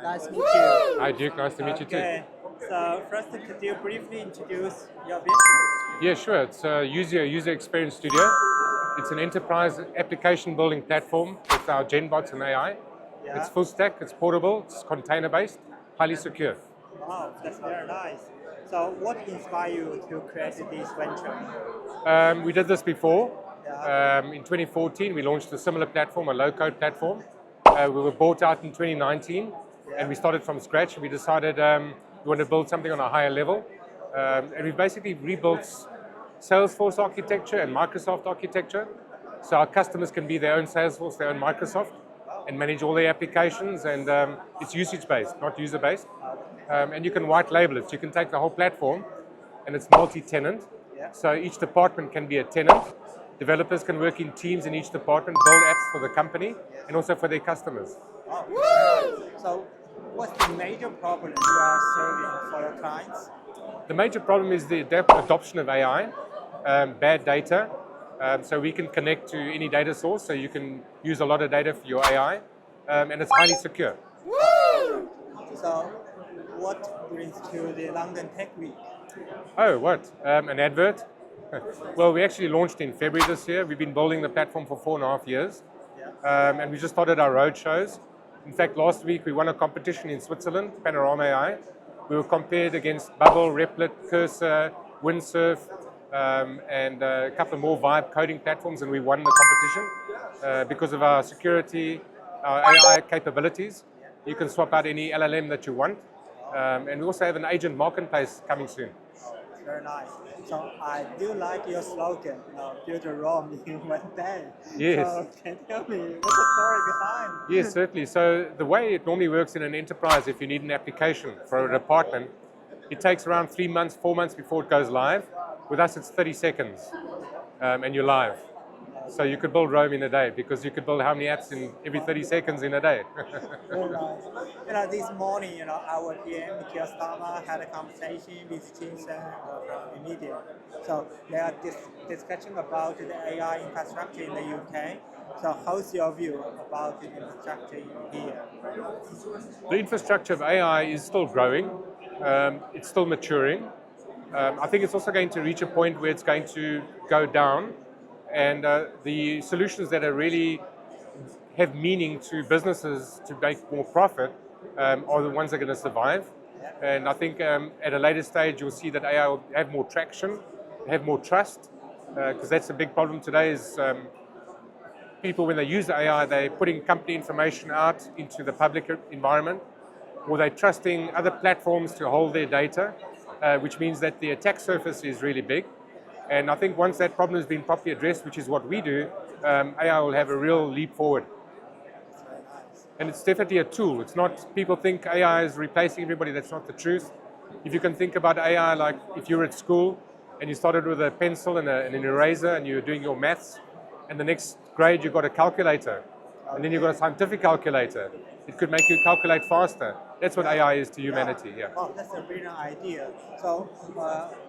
Nice to meet you. Hi, Duke. Nice to meet you too. Okay. So first, could you briefly introduce your business? Yeah, sure. It's user experience studio. It's an enterprise application building platform with our GenBots and AI. Yeah. It's full stack. It's portable. It's container based, highly secure. Wow, that's very nice. So what inspired you to create this venture? We did this before. Yeah. In 2014, we launched a similar platform, a low-code platform. We were bought out in 2019, and we started from scratch. We decided we want to build something on a higher level, and we basically rebuilt Salesforce architecture and Microsoft architecture, so our customers can be their own Salesforce, their own Microsoft, and manage all their applications. And it's usage-based, not user-based. And you can white label it. So you can take the whole platform, and it's multi-tenant. Yeah. So each department can be a tenant. Developers can work in teams in each department, build apps for the company and also for their customers. Wow. So what's the major problem you are serving for your clients? The major problem is the adoption of AI, bad data. So we can connect to any data source, so you can use a lot of data for your AI, and it's highly secure. So what brings to the London Tech Week? Oh, what? An advert? Well, we actually launched in February this year. We've been building the platform for 4.5 years. Yeah. And we just started our road shows. In fact, last week we won a competition in Switzerland, Panaroma AI. We were compared against Bubble, Replit, Cursor, Windsurf, and a couple more Vibe coding platforms, and we won the competition because of our security, our AI capabilities. You can swap out any LLM that you want. And we also have an agent marketplace coming soon. It's very nice. So I do like your slogan, build a Rome in one day. Yes. So can you tell me what's the story behind? Yes, certainly. So the way it normally works in an enterprise, if you need an application for a department, it takes around 3 months, 4 months before it goes live. With us, it's 30 seconds, and you're live. So you could build Rome in a day, because you could build how many apps in every 30 seconds in a day? Very nice. This morning, our PM, Nikhil Stama, had a conversation with Jinsen from NVIDIA. So they are discussing about the AI infrastructure in the UK. So how's your view about the infrastructure here? The infrastructure of AI is still growing. It's still maturing. I think it's also going to reach a point where it's going to go down. And the solutions that are really have meaning to businesses to make more profit are the ones that are going to survive. And I think at a later stage you'll see that AI will have more traction, have more trust, because that's a big problem today is people, when they use AI, they're putting company information out into the public environment, or they're trusting other platforms to hold their data, which means that the attack surface is really big. And I think once that problem has been properly addressed, which is what we do, AI will have a real leap forward. And it's definitely a tool. It's not, people think AI is replacing everybody. That's not the truth. If you can think about AI like if you were at school and you started with a pencil and an eraser and you were doing your maths, and the next grade you got a calculator, and then you got a scientific calculator. It could make you calculate faster. That's what AI is to humanity. Yeah. Oh, that's a brilliant idea. So,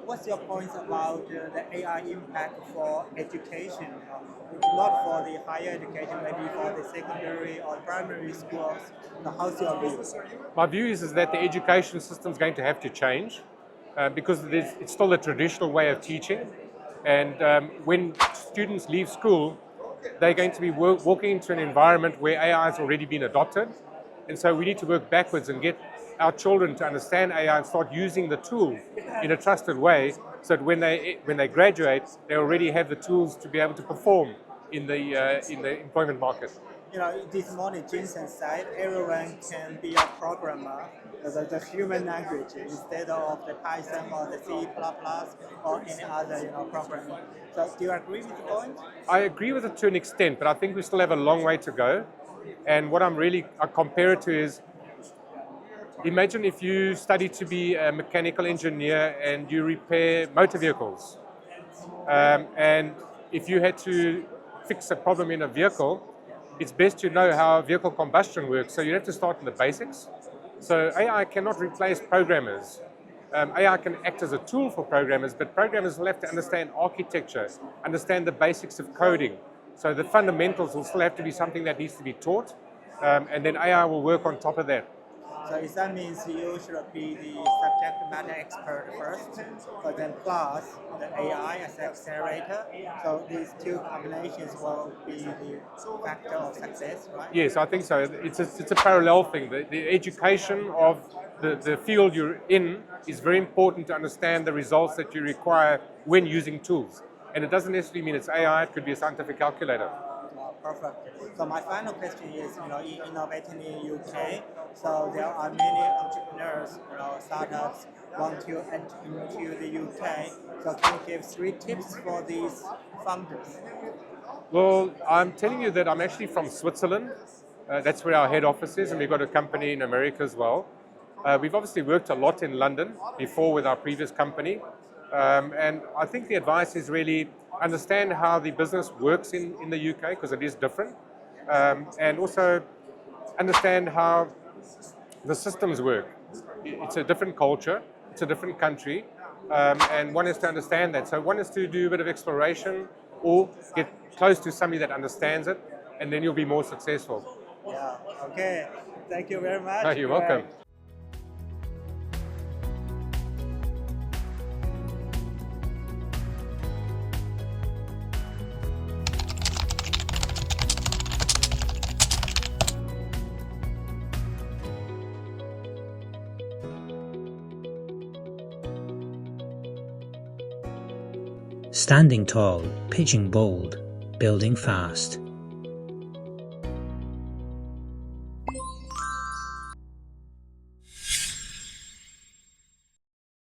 what's your point about the AI impact for education? Not for the higher education, maybe for the secondary or primary schools. So how's your view? My view is that the education system is going to have to change because it's still a traditional way of teaching. And when students leave school, they're going to be walking into an environment where AI has already been adopted. And so we need to work backwards and get our children to understand AI and start using the tool in a trusted way, so that when they graduate, they already have the tools to be able to perform in the employment market. This morning Jensen said everyone can be a programmer, the human language, instead of the Python or the C++ or any other programming. So do you agree with the point? I agree with it to an extent, but I think we still have a long way to go. And what I compare it to is, imagine if you study to be a mechanical engineer and you repair motor vehicles. And if you had to fix a problem in a vehicle, it's best to know how vehicle combustion works. So you have to start in the basics. So AI cannot replace programmers. AI can act as a tool for programmers, but programmers will have to understand architecture, understand the basics of coding. So the fundamentals will still have to be something that needs to be taught, and then AI will work on top of that. So if that means you should be the subject matter expert first, but then plus the AI as accelerator. So these two combinations will be the factor of success, right? Yes, I think so. It's a parallel thing. The education of the field you're in is very important to understand the results that you require when using tools. And it doesn't necessarily mean it's AI, it could be a scientific calculator. Perfect. So my final question is, in innovating in UK, so there are many entrepreneurs, startups want to enter into the UK. So can you give 3 tips for these founders? Well, I'm telling you that I'm actually from Switzerland. That's where our head office is, and we've got a company in America as well. We've obviously worked a lot in London before with our previous company. And I think the advice is really understand how the business works in the UK, because it is different. And also understand how the systems work. It's a different culture, it's a different country, and one has to understand that. So one has to do a bit of exploration or get close to somebody that understands it, and then you'll be more successful. Yeah, okay. Thank you very much. No, you're welcome. Standing tall, pitching bold, building fast.